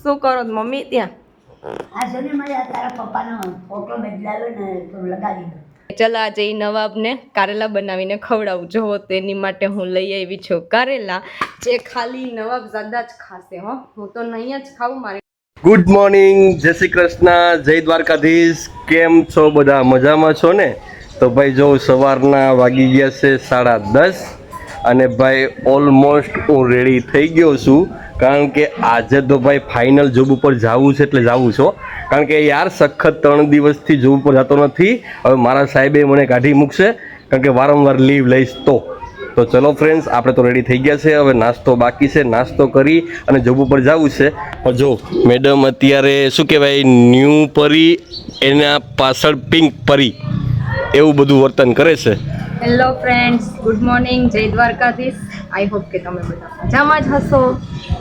શું કરો મમ્મી ત્યાં? આ જો ને મારે તારા પપ્પાનો ફોટો બદલાવ્યો ને તો લગાવી દો. ચાલ આજે ઈ નવાબને કારેલા બનાવીને ખવડાવું. જોવો તેની માટે હું લઈ આવી છું કારેલા, જે ખાલી નવાબઝાદા જ ખાશે. હો, હું તો નહીં જ ખાવું. મારે ગુડ મોર્નિંગ, જય શ્રી કૃષ્ણ, જય દ્વારકાધીશ. કેમ છો બધા? મજામાં છો ને? તો ભાઈ જો સવારના વાગી ગયા છે 10:30 અને ભાઈ ઓલમોસ્ટ હું રેડી થઈ ગયો છું. કારણ કે આજે તો ભાઈ ફાઇનલ જોબ ઉપર જવું છે, એટલે જવું છો. કારણ કે યાર સખત 3 દિવસથી જોબ ઉપર જતો નથી. હવે મારા સાહેબે મને કાઢી મૂકશે, કારણ કે વારંવાર લીવ લઈશ તો ચલો ફ્રેન્ડ્સ, આપણે તો રેડી થઈ ગયા છે. હવે નાસ્તો બાકી છે, નાસ્તો કરી અને જોબ ઉપર જવું છે. પણ જો મેડમ અત્યારે શું કહેવાય, ન્યૂ પરી એના પાછળ પિંક પરી એવું બધું વર્તન કરે છે. હેલો ફ્રેન્ડ્સ, ગુડ મોર્નિંગ, જય દ્વારકાધીશ. આઈ હોપ કે તમે બધા મજામાં જ હશો.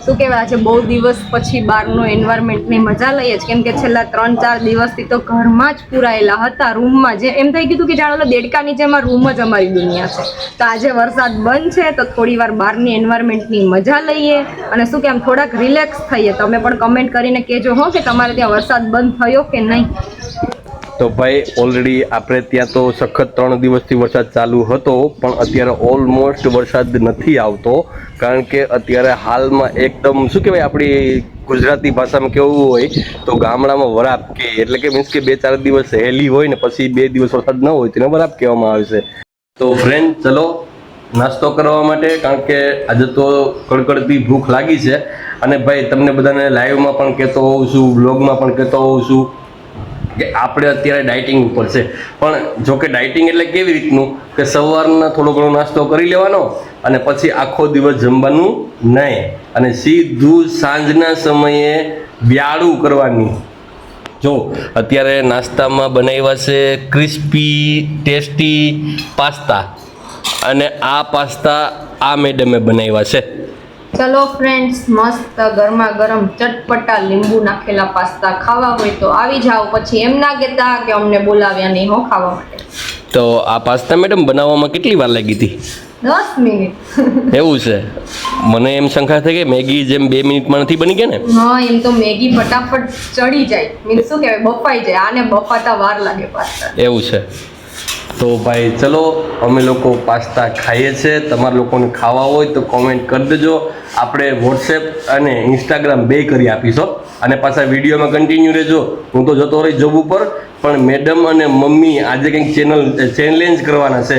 શું કહેવાય, આજે બહુ દિવસ પછી બહારનો એન્વાયરમેન્ટની મજા લઈએ જ, કેમ કે છેલ્લા 3-4 દિવસથી તો ઘરમાં જ પૂરાયેલા હતા, રૂમમાં. જે એમ થઈ ગયું કે જાણો દેડકાની જેમ રૂમ જ અમારી દુનિયા છે. તો આજે વરસાદ બંધ છે તો થોડી વાર બહારની એન્વાયરમેન્ટની મજા લઈએ અને શું કે આમ થોડાક રિલેક્સ થઈએ. તમે પણ કમેન્ટ કરીને કહેજો હો કે તમારે ત્યાં વરસાદ બંધ થયો કે નહીં. તો ભાઈ ઓલરેડી આપણે ત્યાં તો સખત 3 દિવસથી વરસાદ ચાલુ હતો, પણ અત્યારે ઓલમોસ્ટ વરસાદ નથી આવતો. કારણ કે અત્યારે હાલમાં એકદમ શું કહેવાય, આપણી ગુજરાતી ભાષામાં કેવું હોય તો ગામડામાં વરાપ કે, એટલે કે મીન્સ કે 2-4 દિવસ હેલી હોય ને પછી 2 દિવસ વરસાદ ન હોય તેને વરાપ કહેવામાં આવે છે. તો ફ્રેન્ડ ચલો નાસ્તો કરવા માટે, કારણ કે આજે તો કડકડતી ભૂખ લાગી છે. અને ભાઈ તમને બધાને લાઈવમાં પણ કહેતો હોઉં છું, બ્લોગમાં પણ કહેતો હોઉં છું કે આપણે અત્યારે ડાયટિંગ ઉપર છે. પણ જો કે ડાયટિંગ એટલે કેવી રીતનું કે સવારના થોડો ઘણો નાસ્તો કરી લેવાનો અને પછી આખો દિવસ જમવાનું નહીં, અને સીધું સાંજના સમયે વ્યાળું કરવાની. જો અત્યારે નાસ્તામાં બનાવ્યા છે ક્રિસ્પી ટેસ્ટી પાસ્તા, અને આ પાસ્તા આ મેડમે બનાવ્યા છે. ચલો ફ્રેન્ડ્સ, મસ્ત ગરમા ગરમ ચટપટા લીંબુ નાખેલા પાસ્તા ખાવા હોય તો આવી જાઓ. પછી એમ ના કહેતા કે અમને બોલાવ્યા નહીં હો ખાવા માટે. તો આ પાસ્તા મેડમ બનાવવામાં કેટલી વાર લાગી હતી? 10 મિનિટ. એવું છે? મને એમ શંકા થઈ કે મેગી જેમ 2 મિનિટમાં નથી બની ગયા ને? હા, એમ તો મેગી ફટાફટ ચડી જાય, મીન્સ શું કહેવાય, બફાઈ જાય. આને બફાતા વાર લાગે પાસ્તા. એવું છે? તો ભાઈ ચલો અમે લોકો પાસ્તા ખાઈએ છીએ. તમારા લોકોને ખાવા હોય તો કોમેન્ટ કરી દેજો. આપણે વોટ્સએપ અને ઇન્સ્ટાગ્રામ બે કરી આપીશું. અને પાછા વિડીયોમાં કન્ટિન્યુ રહેજો. હું તો જતો રહી જોબ ઉપર, પણ મેડમ અને મમ્મી આજે કંઈક ચેલેન્જ કરવાના છે.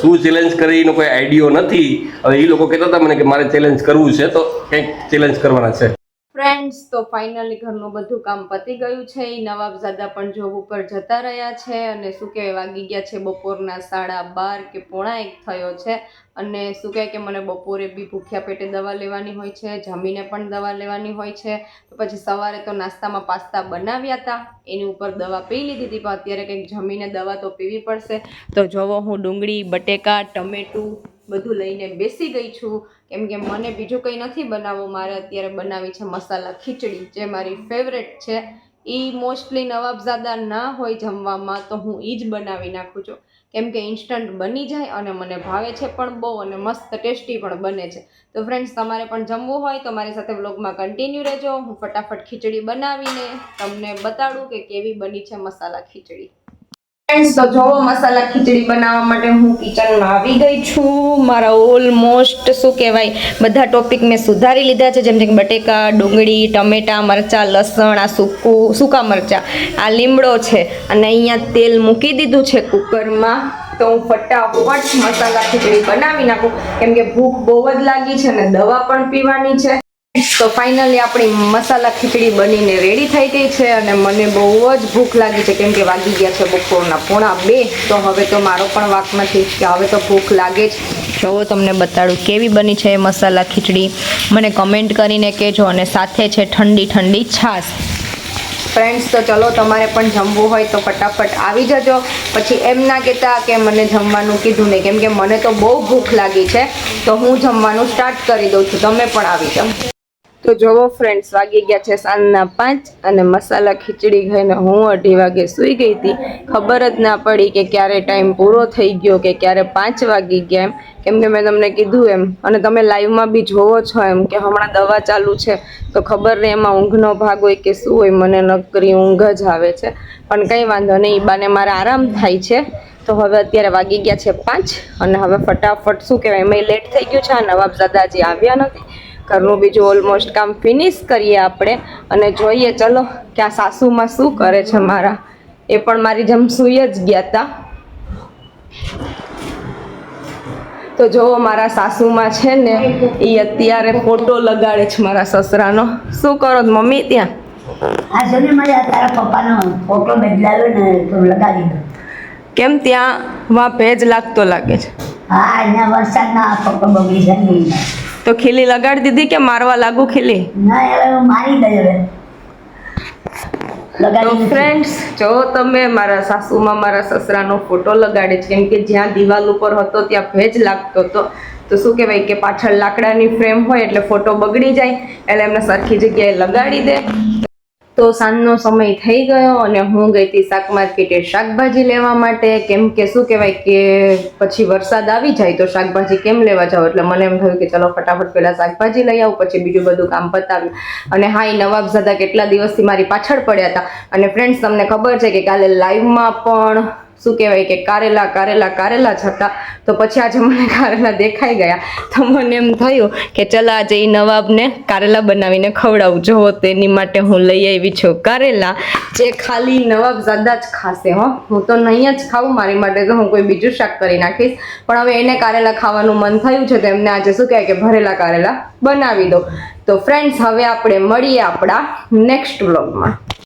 શું ચેલેન્જ કરે એનો કોઈ આઈડિયો નથી. હવે એ લોકો કહેતા હતા મને કે મારે ચેલેન્જ કરવું છે, તો કંઈક ચેલેન્જ કરવાના છે. ફ્રેન્ડ્સ, તો ફાઇનલી ઘરનું બધું કામ પતી ગયું છે. નવાબઝાદા પણ જોબ ઉપર જતા રહ્યા છે. અને શું કહેવાય, વાગી ગયા છે બપોરના 12:30 કે 1:45 થયો છે. અને શું કહે કે મને બપોરે બી ભૂખ્યા પેટે દવા લેવાની હોય છે, જમીને પણ દવા લેવાની હોય છે. તો પછી સવારે તો નાસ્તામાં પાસ્તા બનાવ્યા હતા, એની ઉપર દવા પી લીધી હતી, પણ અત્યારે કંઈક જમીને દવા તો પીવી પડશે. તો જોવો હું ડુંગળી, બટેકા, ટમેટું બધું લઈને બેસી ગઈ છું, કેમ કે મને બીજું કંઈ નથી બનાવવું. મારે અત્યારે બનાવી છે મસાલા ખીચડી, જે મારી ફેવરેટ છે. એ મોસ્ટલી નવાબઝાદા ના હોય જમવામાં તો હું એ જ બનાવી નાખું છું, કેમ કે ઇન્સ્ટન્ટ બની જાય અને મને ભાવે છે પણ બહુ, અને મસ્ત ટેસ્ટી પણ બને છે. તો ફ્રેન્ડ્સ, તમારે પણ જમવું હોય તો મારી સાથે વ્લોગમાં કન્ટિન્યુ રહેજો. હું ફટાફટ ખીચડી બનાવીને તમને બતાડું કે કેવી બની છે મસાલા ખીચડી. ફ્રેન્ડ્સ, તો જોવો મસાલા ખીચડી બનાવવા માટે હું કિચનમાં આવી ગઈ છું. મારા ઓલમોસ્ટ શું કહેવાય બધા ટોપિક મેં સુધારી લીધા છે, જેમ કે બટેકા, ડુંગળી, ટમેટા, મરચાં, લસણ, આ સૂકા મરચાં, આ લીમડો છે, અને અહીંયા તેલ મૂકી દીધું છે કુકરમાં. તો હું ફટાફટ મસાલા ખીચડી બનાવી નાખું, કેમ કે ભૂખ બહુ જ લાગી છે અને દવા પણ પીવાની છે. તો ફાઇનલી આપણી મસાલા ખીચડી બનીને રેડી થઈ ગઈ છે, અને મને બહુ જ ભૂખ લાગી છે, કેમ કે વાગી ગયા છે બપોરના 1:45. તો હવે તો મારો પણ વાક નથી કે હવે તો ભૂખ લાગે જ. જોવો તમને બતાડું કેવી બની છે મસાલા ખીચડી, મને કમેન્ટ કરીને કહેજો. અને સાથે છે ઠંડી ઠંડી છાશ. ફ્રેન્ડ્સ, તો ચલો તમારે પણ જમવું હોય તો ફટાફટ આવી જજો. પછી એમ ના કહેતા કે મને જમવાનું કીધું નહીં, કેમ કે મને તો બહુ ભૂખ લાગી છે. તો હું જમવાનું સ્ટાર્ટ કરી દઉં છું, તમે પણ આવી જાઓ. તો જોવો ફ્રેન્ડ્સ, વાગી ગયા છે સાંજના 5 અને મસાલા ખીચડી ખાઈને હું 2:30 વાગે સૂઈ ગઈ હતી. ખબર જ ના પડી કે ક્યારે ટાઈમ પૂરો થઈ ગયો કે ક્યારે 5 વાગી ગયા એમ. કેમ કે મેં તમને કીધું એમ, અને તમે લાઈવમાં બી જોવો છો એમ કે હમણાં દવા ચાલુ છે તો ખબર નહીં એમાં ઊંઘનો ભાગ હોય કે શું હોય, મને નકરી ઊંઘ જ આવે છે. પણ કંઈ વાંધો નહીં, બાને મારે આરામ થાય છે. તો હવે અત્યારે વાગી ગયા છે 5 અને હવે ફટાફટ શું કહેવાય, એમાં લેટ થઈ ગયું છે. આ નવાબઝાદા હજી આવ્યા નથી. ઘરનું બીજું ઓલમોસ્ટ કામ ફિનિશ કરીએ આપણે અને જોઈએ ચલો કે આ સાસુમાં શું કરે છે મારા. એ પણ મારી જેમ સૂઈ જ ગયા હતા. તો જો મારા સાસુમાં છે ને એ અત્યારે ફોટો લગાડે છે મારા સસરાનો. શું કરો છો મમ્મી ત્યાં? આ છે ને મારા તારા પપ્પાનો ફોટો બદલાવ્યો ને તો લગાવી દો. કેમ ત્યાં માં ભેજ લાગતો લાગે છે? હા, અહીંયા વરસાદના ફોટો બગડી જાય. તો ખીલી લગાડી દીધી કે મારવા લાગુ ખીલી? ના, હવે હું મારી ગઈ હવે. તો લગાવી દીધી. ફ્રેન્ડ્સ, જો તમે મારા સાસુમાં મારા સસરાનો ફોટો લગાડે છે કેમ કે જ્યાં દિવાલ ઉપર હતો ત્યાં ભેજ લાગતો હતો. તો શું કહેવાય કે પાછળ લાકડાની ફ્રેમ હોય એટલે ફોટો બગડી જાય, એટલે એમને સરખી જગ્યાએ લગાડી દે. તો સાંજનો સમય થઈ ગયો અને હું ગઈ હતી શાક માર્કેટે શાકભાજી લેવા માટે. કેમ કે શું કહેવાય કે પછી વરસાદ આવી જાય તો શાકભાજી કેમ લેવા જાવ, એટલે મને એમ થયું કે ચલો ફટાફટ પહેલાં શાકભાજી લઈ આવું, પછી બીજું બધું કામ પતાવ્યું. અને હા, એ નવાબઝાદા કેટલા દિવસથી મારી પાછળ પડ્યા હતા. અને ફ્રેન્ડ્સ, તમને ખબર છે કે કાલે લાઈવમાં પણ શું કહેવાય કે કારેલા જ હતા. તો પછી આજે મને કારેલા દેખાઈ ગયા તો મને એમ થયું કે ચલ આજે એ નવાબને કારેલા બનાવીને ખવડાવું. જોવો તેની માટે હું લઈ આવી છું કારેલા, જે ખાલી નવાબઝાદા જ ખાશે. હું તો નહીં જ ખાવું, મારી માટે તો હું કોઈ બીજું શાક કરી નાખીશ. પણ હવે એને કારેલા ખાવાનું મન થયું છે તો એમને આજે શું કહેવાય કે ભરેલા કારેલા બનાવી દો. તો ફ્રેન્ડ્સ, હવે આપણે મળીએ આપણા નેક્સ્ટ વ્લોગમાં.